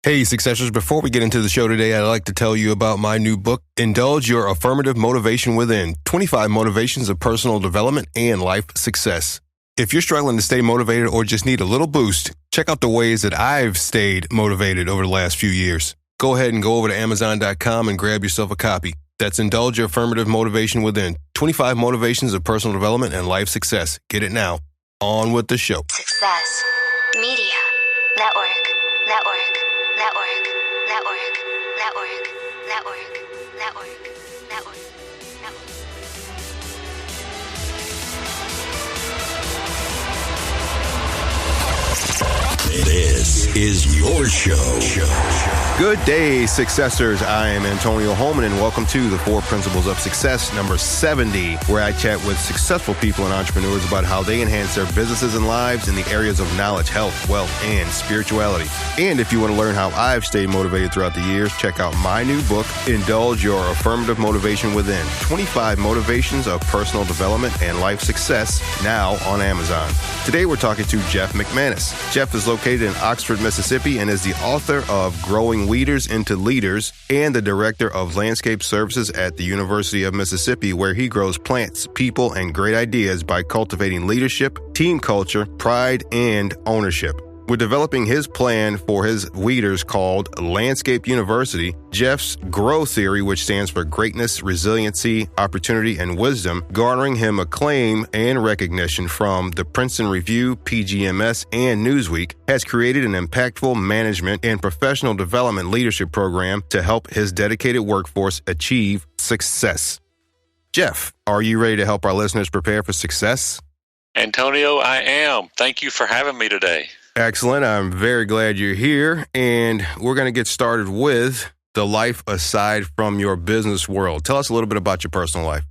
Hey, Successors, before we get into the show today, I'd like to tell you about my new book, Indulge Your Affirmative Motivation Within, 25 Motivations of Personal Development and Life Success. If you're struggling to stay motivated or just need a little boost, check out the ways that I've stayed motivated over the last few years. Go ahead and go over to Amazon.com and grab yourself a copy. That's Indulge Your Affirmative Motivation Within, 25 Motivations of Personal Development and Life Success. Get it now. On with the show. Success. Media. Network. This is your show. Good day, Successors. I am Antonio Holman, and welcome to the 4 Principles of Success, number 70, where I chat with successful people and entrepreneurs about how they enhance their businesses and lives in the areas of knowledge, health, wealth, and spirituality. And if you want to learn how I've stayed motivated throughout the years, check out my new book, Indulge Your Affirmative Motivation Within, 25 Motivations of Personal Development and Life Success, now on Amazon. Today, we're talking to Jeff McManus. Jeff is located in Oxford, Mississippi, and is the author of Growing Weeders into Leaders and the director of landscape services at the University of Mississippi, where he grows plants, people, and great ideas by cultivating leadership, team culture, pride, and ownership. With developing his plan for his weeders called Landscape University, Jeff's GROW theory, which stands for greatness, resiliency, opportunity, and wisdom, garnering him acclaim and recognition from the Princeton Review, PGMS, and Newsweek, has created an impactful management and professional development leadership program to help his dedicated workforce achieve success. Jeff, are you ready to help our listeners prepare for success? Antonio, I am. Thank you for having me today. Excellent. I'm very glad you're here, and we're going to get started with the life aside from your business world. Tell us a little bit about your personal life.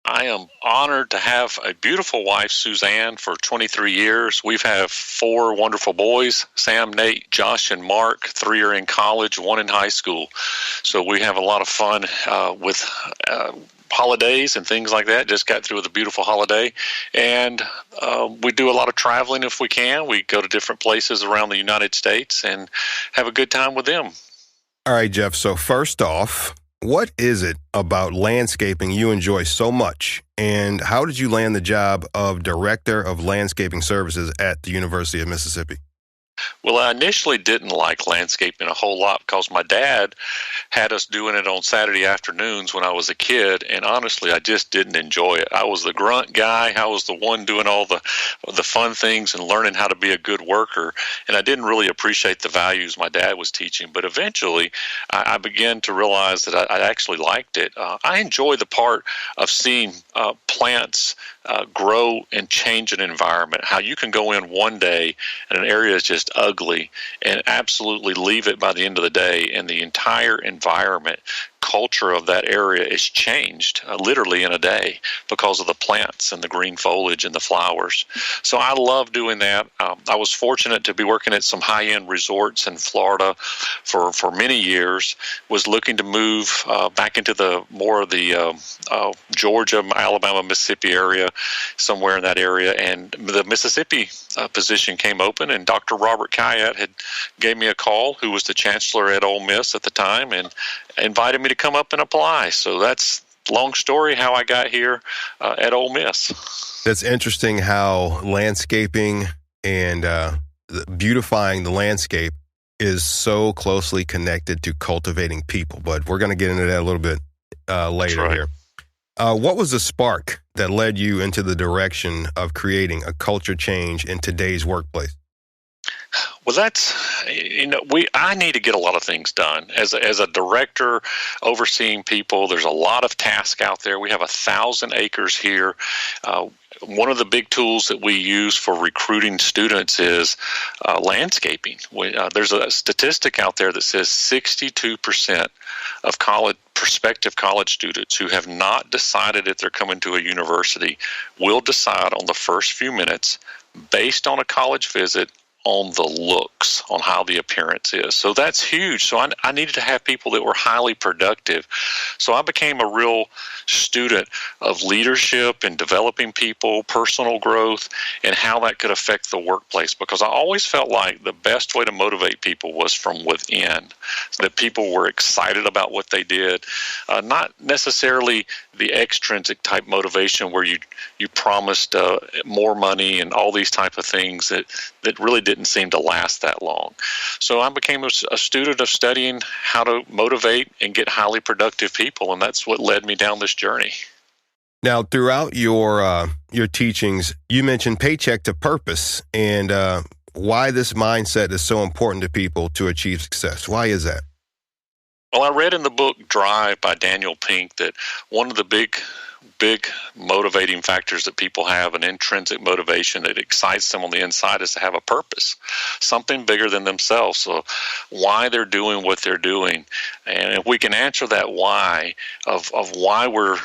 I am honored to have a beautiful wife, Suzanne, for 23 years. We've had 4 wonderful boys, Sam, Nate, Josh, and Mark. 3 are in college, 1 in high school. So we have a lot of fun with holidays and things like that. Just got through with a beautiful holiday, and we do a lot of traveling if we can. We go to different places around the United States and have a good time with them. All right, Jeff. So first off, what is it about landscaping you enjoy so much, and how did you land the job of Director of Landscaping Services at the University of Mississippi? Well, I initially didn't like landscaping a whole lot because my dad had us doing it on Saturday afternoons when I was a kid, and honestly, I just didn't enjoy it. I was the grunt guy. I was the one doing all the fun things and learning how to be a good worker, and I didn't really appreciate the values my dad was teaching. But eventually, I began to realize that I actually liked it. I enjoy the part of seeing plants grow and change an environment, how you can go in one day and an area is just ugly and absolutely leave it by the end of the day, and the entire environment, culture of that area is changed literally in a day because of the plants and the green foliage and the flowers. So I love doing that. I was fortunate to be working at some high-end resorts in Florida for many years, was looking to move back into the more of the Georgia, Alabama, Mississippi area, somewhere in that area, and the Mississippi position came open, and Dr. Robert Kayat had gave me a call, who was the chancellor at Ole Miss at the time, and invited me to come up and apply. So that's long story how I got here at Ole Miss. That's interesting how landscaping and beautifying the landscape is so closely connected to cultivating people. But we're going to get into that a little bit later here. What was the spark that led you into the direction of creating a culture change in today's workplace? Well, that's, I need to get a lot of things done. As a director overseeing people, there's a lot of tasks out there. We have 1,000 acres here. One of the big tools that we use for recruiting students is landscaping. There's a statistic out there that says 62% of prospective college students who have not decided if they're coming to a university will decide on the first few minutes, based on a college visit, on the looks, on how the appearance is. So that's huge. So I needed to have people that were highly productive. So I became a real student of leadership and developing people, personal growth, and how that could affect the workplace, because I always felt like the best way to motivate people was from within, that people were excited about what they did, not necessarily the extrinsic type motivation where you promised more money and all these type of things that really didn't seem to last that long. So I became a student of studying how to motivate and get highly productive people, and that's what led me down this journey. Now, throughout your teachings, you mentioned paycheck to purpose, and why this mindset is so important to people to achieve success. Why is that? Well, I read in the book Drive by Daniel Pink that one of the big motivating factors that people have, an intrinsic motivation that excites them on the inside, is to have a purpose, something bigger than themselves. So why they're doing what they're doing. And if we can answer that why of why we're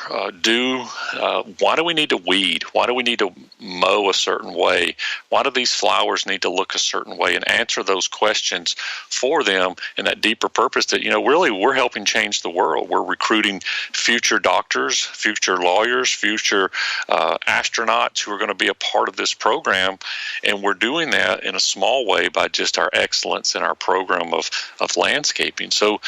why do we need to weed? Why do we need to mow a certain way? Why do these flowers need to look a certain way? And answer those questions for them in that deeper purpose that, really we're helping change the world. We're recruiting future doctors, future lawyers, future astronauts who are going to be a part of this program, and we're doing that in a small way by just our excellence in our program of landscaping. So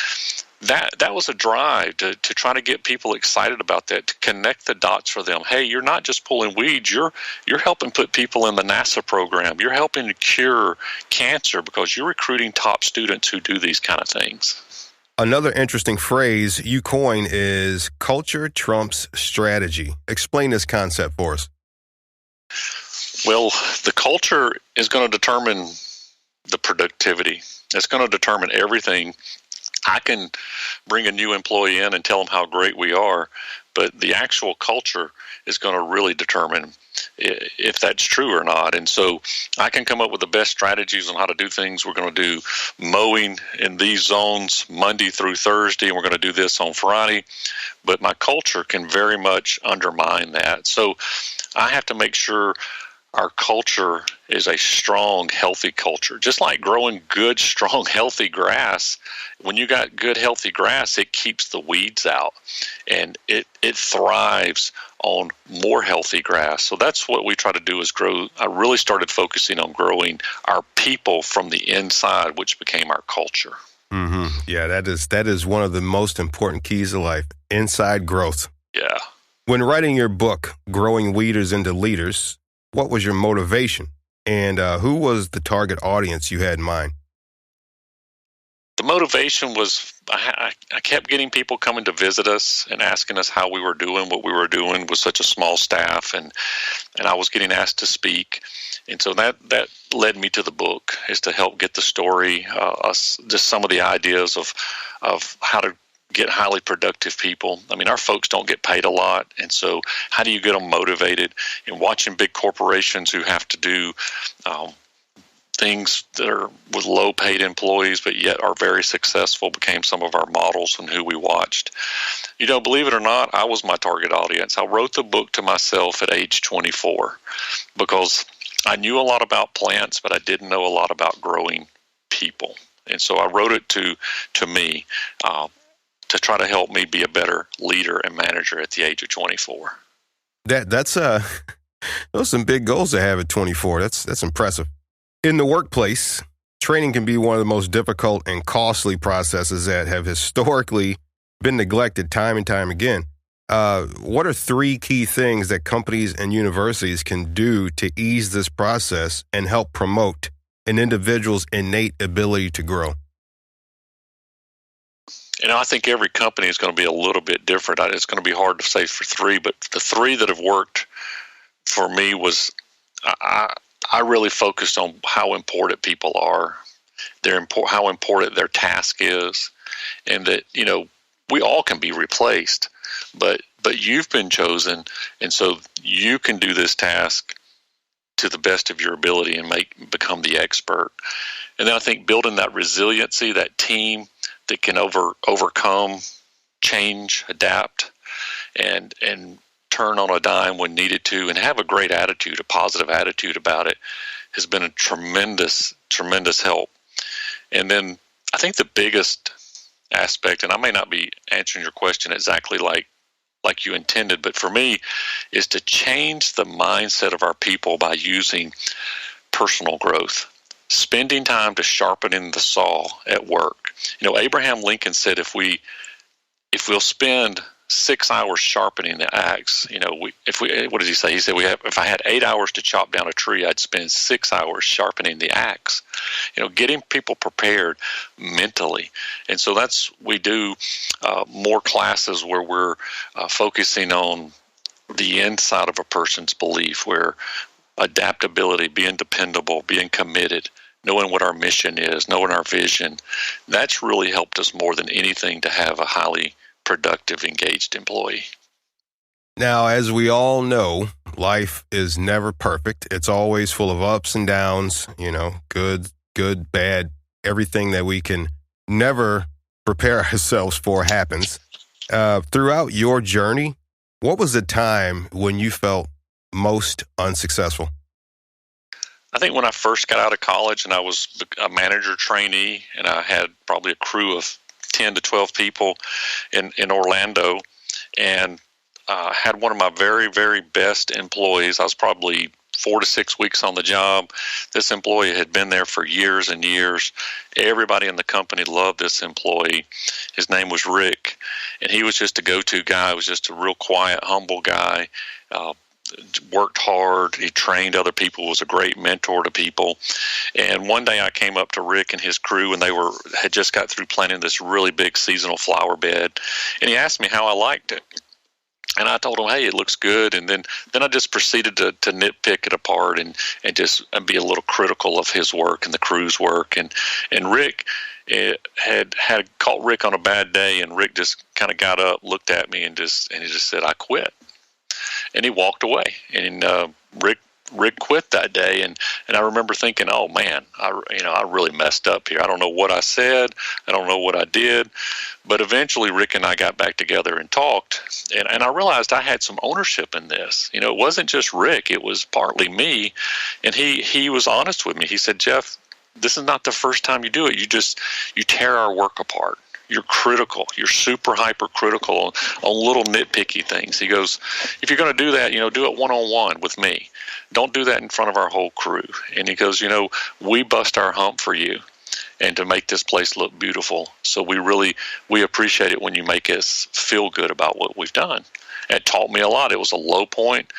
that was a drive to try to get people excited about that, to connect the dots for them. Hey, you're not just pulling weeds, you're helping put people in the NASA program. You're helping to cure cancer because you're recruiting top students who do these kind of things. Another interesting phrase you coin is culture trumps strategy. Explain this concept for us. Well, the culture is going to determine the productivity. It's going to determine everything. I can bring a new employee in and tell them how great we are, but the actual culture is going to really determine if that's true or not. And so I can come up with the best strategies on how to do things. We're going to do mowing in these zones Monday through Thursday, and we're going to do this on Friday. But my culture can very much undermine that. So I have to make sure our culture is a strong, healthy culture. Just like growing good, strong, healthy grass, when you got good, healthy grass, it keeps the weeds out, and it thrives on more healthy grass. So that's what we try to do is grow. I really started focusing on growing our people from the inside, which became our culture. Mm-hmm. Yeah, that is one of the most important keys to life, inside growth. Yeah. When writing your book, Growing Weeders into Leaders, what was your motivation, and who was the target audience you had in mind? The motivation was I kept getting people coming to visit us and asking us how we were doing, what we were doing with such a small staff, and I was getting asked to speak. And so that led me to the book, is to help get the story, just some of the ideas of how to get highly productive people. I mean, our folks don't get paid a lot, and so how do you get them motivated? And watching big corporations who have to do things that are with low-paid employees but yet are very successful became some of our models and who we watched. Believe it or not, I was my target audience. I wrote the book to myself at age 24 because I knew a lot about plants, but I didn't know a lot about growing people. And so I wrote it to me, to try to help me be a better leader and manager at the age of 24. That's those are some big goals to have at 24. That's impressive. In the workplace, training can be one of the most difficult and costly processes that have historically been neglected time and time again. What are 3 key things that companies and universities can do to ease this process and help promote an individual's innate ability to grow? I think every company is going to be a little bit different. It's going to be hard to say for 3, but the 3 that have worked for me was I really focused on how important people are, how important their task is, and that, we all can be replaced, but you've been chosen, and so you can do this task to the best of your ability and become the expert. And then I think building that resiliency, that team that can overcome, change, adapt, and turn on a dime when needed to, and have a great attitude, a positive attitude about it, has been a tremendous, tremendous help. And then I think the biggest aspect, and I may not be answering your question exactly like you intended, but for me, is to change the mindset of our people by using personal growth, spending time to sharpening the saw at work. Abraham Lincoln said if we'll spend 6 hours sharpening the axe, what does he say? He said if I had 8 hours to chop down a tree, I'd spend 6 hours sharpening the axe. Getting people prepared mentally. And so we do more classes where we're focusing on the inside of a person's belief, where adaptability, being dependable, being committed, knowing what our mission is, knowing our vision, that's really helped us more than anything to have a highly productive, engaged employee. Now, as we all know, life is never perfect. It's always full of ups and downs, good, bad, everything that we can never prepare ourselves for happens. Throughout your journey, what was the time when you felt most unsuccessful? I think when I first got out of college and I was a manager trainee, and I had probably a crew of 10 to 12 people in Orlando, and had one of my very, very best employees. I was probably 4 to 6 weeks on the job. This employee had been there for years and years. Everybody in the company loved this employee. His name was Rick, and he was just a go-to guy. He was just a real quiet, humble guy. Worked hard. He trained other people, was a great mentor to people. And one day I came up to Rick and his crew, and they had just got through planting this really big seasonal flower bed. And he asked me how I liked it. And I told him, hey, it looks good. And then I just proceeded to nitpick it apart and just be a little critical of his work and the crew's work. And Rick had caught Rick on a bad day, and Rick just kind of got up, looked at me, and he just said, I quit. And he walked away. And Rick quit that day, and I remember thinking, oh man, I really messed up here. I don't know what I said. I don't know what I did. But eventually Rick and I got back together and talked, and I realized I had some ownership in this. It wasn't just Rick, it was partly me. And he was honest with me. He said, Jeff, this is not the first time you do it. You tear our work apart. You're critical. You're super hypercritical on little nitpicky things. He goes, if you're going to do that, do it one-on-one with me. Don't do that in front of our whole crew. And he goes, we bust our hump for you and to make this place look beautiful. So we appreciate it when you make us feel good about what we've done. It taught me a lot. It was a low point,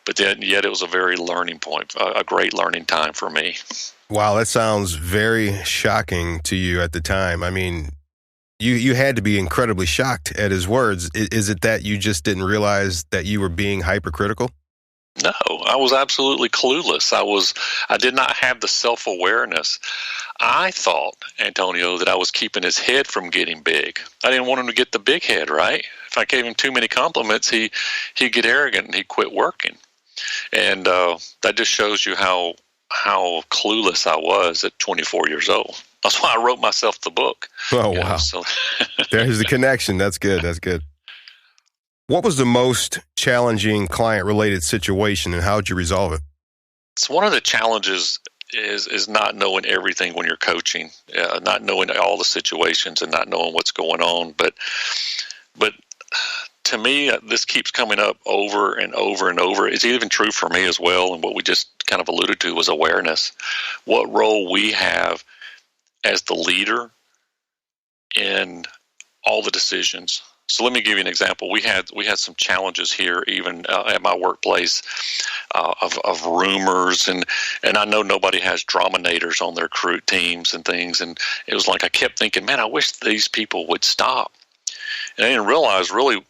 but then yet it was a very learning point, a great learning time for me. Wow, that sounds very shocking to you at the time. I mean, You had to be incredibly shocked at his words. Is it that you just didn't realize that you were being hypercritical? No, I was absolutely clueless. I did not have the self-awareness. I thought, Antonio, that I was keeping his head from getting big. I didn't want him to get the big head, right? If I gave him too many compliments, he'd get arrogant and he'd quit working. And that just shows you how clueless I was at 24 years old. That's why I wrote myself the book. Oh, wow. So there's the connection. That's good. That's good. What was the most challenging client-related situation, and how did you resolve it? So one of the challenges is not knowing everything when you're coaching, not knowing all the situations and not knowing what's going on. But to me, this keeps coming up over and over and over. It's even true for me as well, and what we just kind of alluded to was awareness. What role we have as the leader in all the decisions. So let me give you an example. We had some challenges here, even at my workplace, of rumors, and I know nobody has draminators on their crew teams and things, and it was like I kept thinking, man, I wish these people would stop. And I didn't realize really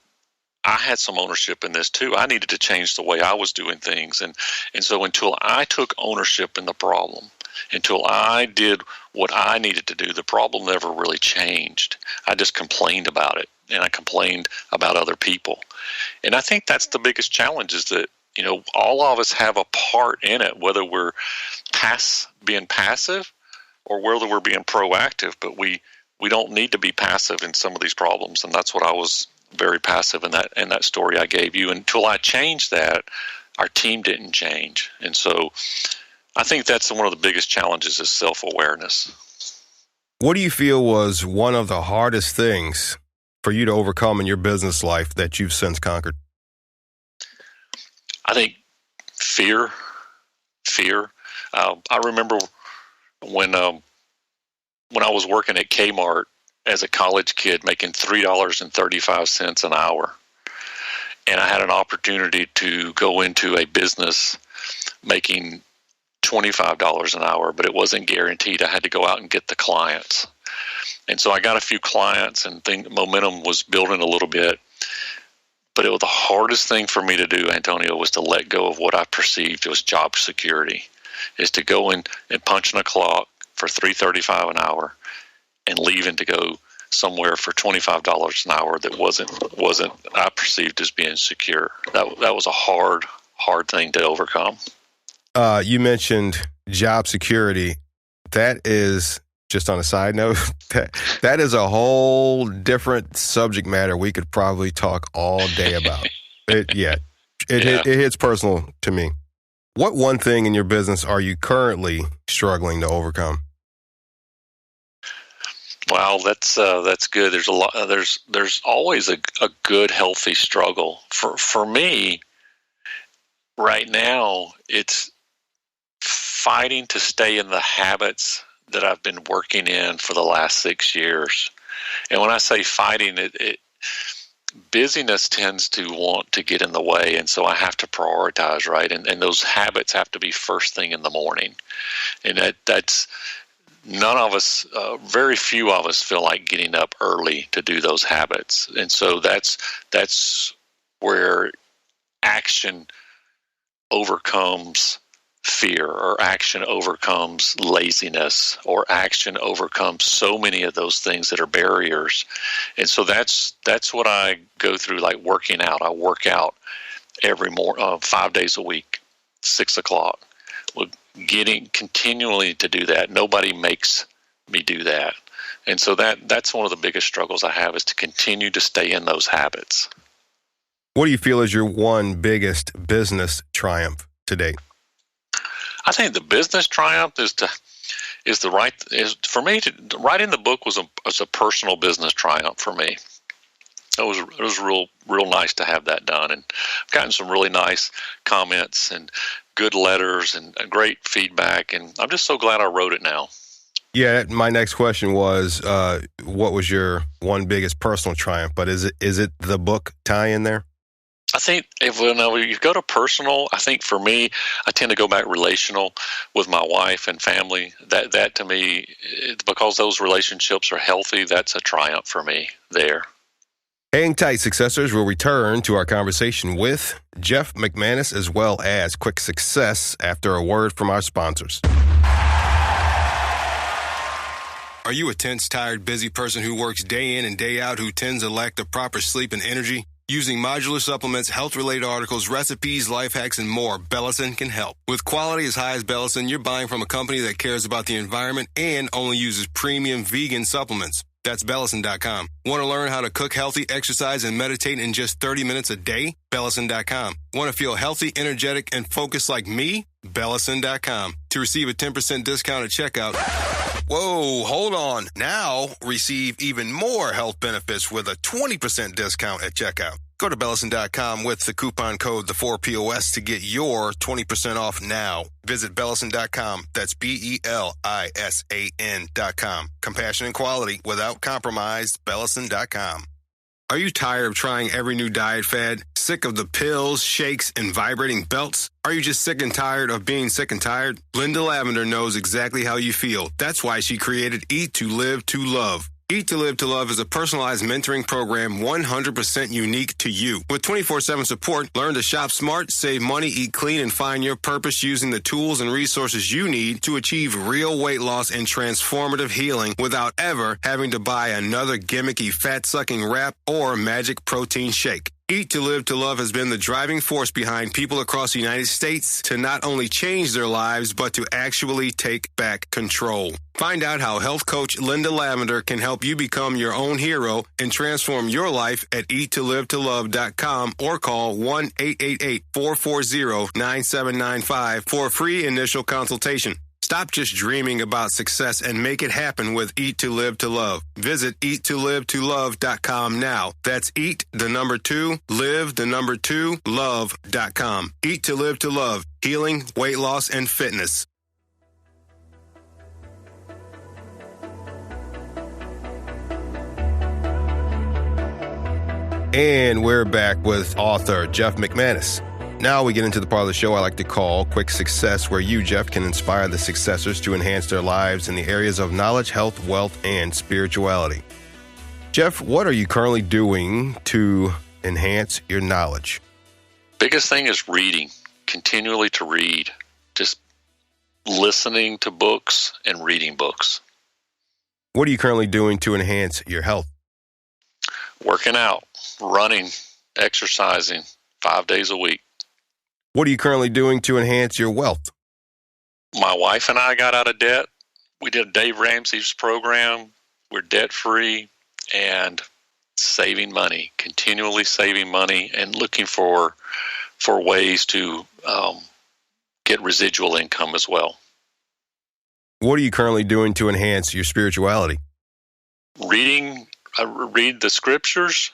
I had some ownership in this too. I needed to change the way I was doing things, and so until I took ownership in the problem, until I did what I needed to do, the problem never really changed. I just complained about it, and I complained about other people. And I think that's the biggest challenge, is that, all of us have a part in it, whether we're being passive or whether we're being proactive, but we don't need to be passive in some of these problems. And that's what I was very passive in that story I gave you. Until I changed that, our team didn't change. And so I think that's one of the biggest challenges is self-awareness. What do you feel was one of the hardest things for you to overcome in your business life that you've since conquered? I think fear. I remember when I was working at Kmart as a college kid, making $3.35 an hour, and I had an opportunity to go into a business making $25 an hour, but it wasn't guaranteed. I had to go out and get the clients. And so I got a few clients, and momentum was building a little bit. But it was the hardest thing for me to do, Antonio, was to let go of what I perceived was job security, is to go in and punch in a clock for $3.35 an hour and leaving to go somewhere for $25 an hour that wasn't I perceived as being secure. That was a hard thing to overcome. You mentioned job security. That is, just on a side note, that is a whole different subject matter we could probably talk all day about. It hits personal to me. What one thing in your business are you currently struggling to overcome? Wow, that's good. There's a lot. There's always a good, healthy struggle. For me, right now, it's fighting to stay in the habits that I've been working in for the last 6 years. And when I say fighting, busyness tends to want to get in the way, and so I have to prioritize, right? And those habits have to be first thing in the morning. And that's none of us, very few of us feel like getting up early to do those habits. And so that's where action overcomes fear, or action overcomes laziness, or action overcomes so many of those things that are barriers. And so that's what I go through, like working out. I work out every morning, 5 days a week, 6 o'clock. Continually to do that. Nobody makes me do that. And so that's one of the biggest struggles I have, is to continue to stay in those habits. What do you feel is your one biggest business triumph to date? I think the business triumph is for me, writing the book was a personal business triumph for me. It was real nice to have that done, and I've gotten some really nice comments and good letters and great feedback, and I'm just so glad I wrote it now. Yeah, my next question was, what was your one biggest personal triumph? But is it the book tie in there? I think if you go to personal, I think for me, I tend to go back relational with my wife and family. That to me, because those relationships are healthy, that's a triumph for me there. Hang tight, successors. We'll return to our conversation with Jeff McManus, as well as quick success after a word from our sponsors. Are you a tense, tired, busy person who works day in and day out, who tends to lack the proper sleep and energy? Using modular supplements, health-related articles, recipes, life hacks, and more, Bellison can help. With quality as high as Bellison, you're buying from a company that cares about the environment and only uses premium vegan supplements. That's Bellison.com. Want to learn how to cook healthy, exercise, and meditate in just 30 minutes a day? Bellison.com. Want to feel healthy, energetic, and focused like me? Bellison.com. To receive a 10% discount at checkout. Whoa, hold on. Now receive even more health benefits with a 20% discount at checkout. Go to Bellison.com with the coupon code the4POS to get your 20% off now. Visit Bellison.com. That's BELISAN.com. Compassion and quality without compromise. Bellison.com. Are you tired of trying every new diet fad? Sick of the pills, shakes, and vibrating belts? Are you just sick and tired of being sick and tired? Linda Lavender knows exactly how you feel. That's why she created Eat to Live to Love. Eat to Live to Love is a personalized mentoring program 100% unique to you. With 24/7 support, learn to shop smart, save money, eat clean, and find your purpose using the tools and resources you need to achieve real weight loss and transformative healing without ever having to buy another gimmicky fat-sucking wrap or magic protein shake. Eat to Live to Love has been the driving force behind people across the United States to not only change their lives, but to actually take back control. Find out how health coach Linda Lavender can help you become your own hero and transform your life at eattolivetolove.com or call 1-888-440-9795 for a free initial consultation. Stop just dreaming about success and make it happen with Eat to Live to Love. Visit eattolivetolove.com now. That's eat, the number 2, live, the number 2, love.com. Eat to Live to Love, healing, weight loss, and fitness. And we're back with author Jeff McManus. Now we get into the part of the show I like to call Quick Success, where you, Jeff, can inspire the successors to enhance their lives in the areas of knowledge, health, wealth, and spirituality. Jeff, what are you currently doing to enhance your knowledge? Biggest thing is reading, continually to read, just listening to books and reading books. What are you currently doing to enhance your health? Working out, running, exercising 5 days a week. What are you currently doing to enhance your wealth? My wife and I got out of debt. We did Dave Ramsey's program. We're debt-free and saving money, continually saving money and looking for ways to get residual income as well. What are you currently doing to enhance your spirituality? Reading, I read the scriptures,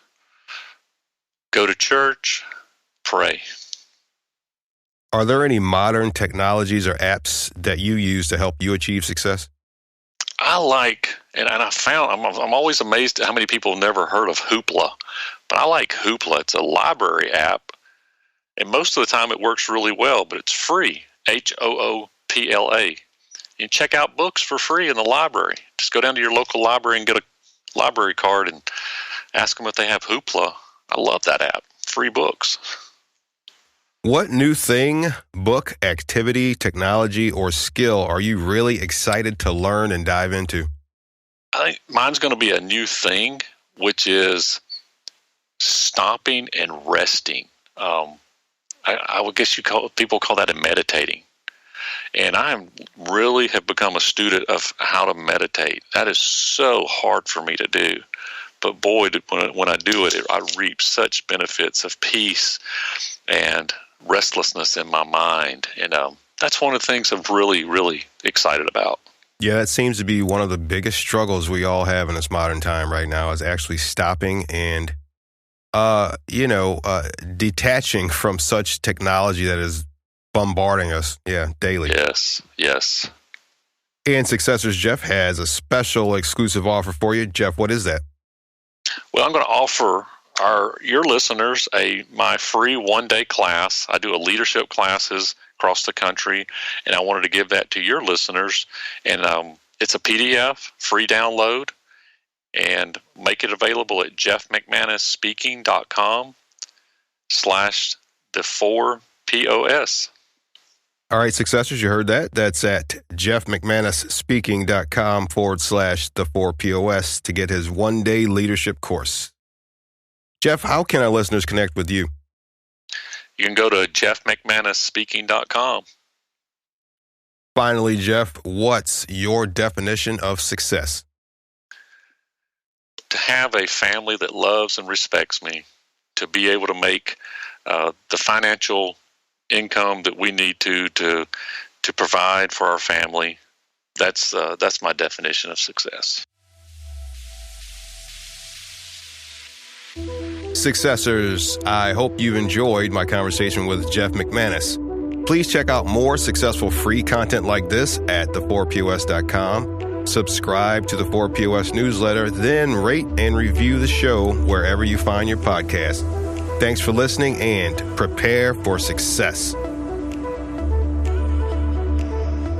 go to church, pray. Are there any modern technologies or apps that you use to help you achieve success? I like, and I found, I'm always amazed at how many people have never heard of Hoopla, but I like Hoopla. It's a library app, and most of the time it works really well, but it's free, Hoopla. You check out books for free in the library. Just go down to your local library and get a library card and ask them if they have Hoopla. I love that app. Free books. What new thing, book, activity, technology, or skill are you really excited to learn and dive into? I think mine's going to be a new thing, which is stopping and resting. I would guess people call that meditating. And I really have become a student of how to meditate. That is so hard for me to do. But boy, when I do it, I reap such benefits of peace and restlessness in my mind. And that's one of the things I'm really, really excited about. Yeah, that seems to be one of the biggest struggles we all have in this modern time right now, is actually stopping and, detaching from such technology that is bombarding us, daily. Yes. And Successors Jeff has a special exclusive offer for you. Jeff, what is that? Well, I'm going to offer your listeners my free one-day class. I do a leadership classes across the country, and I wanted to give that to your listeners. And it's a PDF, free download, and make it available at jeffmcmanus.speaking.com/the4POS. All right, Successors, you heard that. That's at jeffmcmanusspeaking.com/the4POS to get his one-day leadership course. Jeff, how can our listeners connect with you? You can go to jeffmcmanusspeaking.com. Finally, Jeff, what's your definition of success? To have a family that loves and respects me, to be able to make the financial income that we need to provide for our family. That's my definition of success. Successors, I hope you've enjoyed my conversation with Jeff McManus. Please check out more successful free content like this at the4pos.com. Subscribe to the 4POS newsletter, then rate and review the show wherever you find your podcast. Thanks for listening, and prepare for success.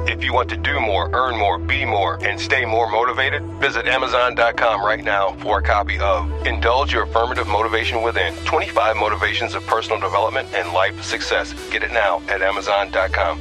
If you want to do more, earn more, be more, and stay more motivated, visit Amazon.com right now for a copy of Indulge Your Affirmative Motivation Within, 25 Motivations of Personal Development and Life Success. Get it now at Amazon.com.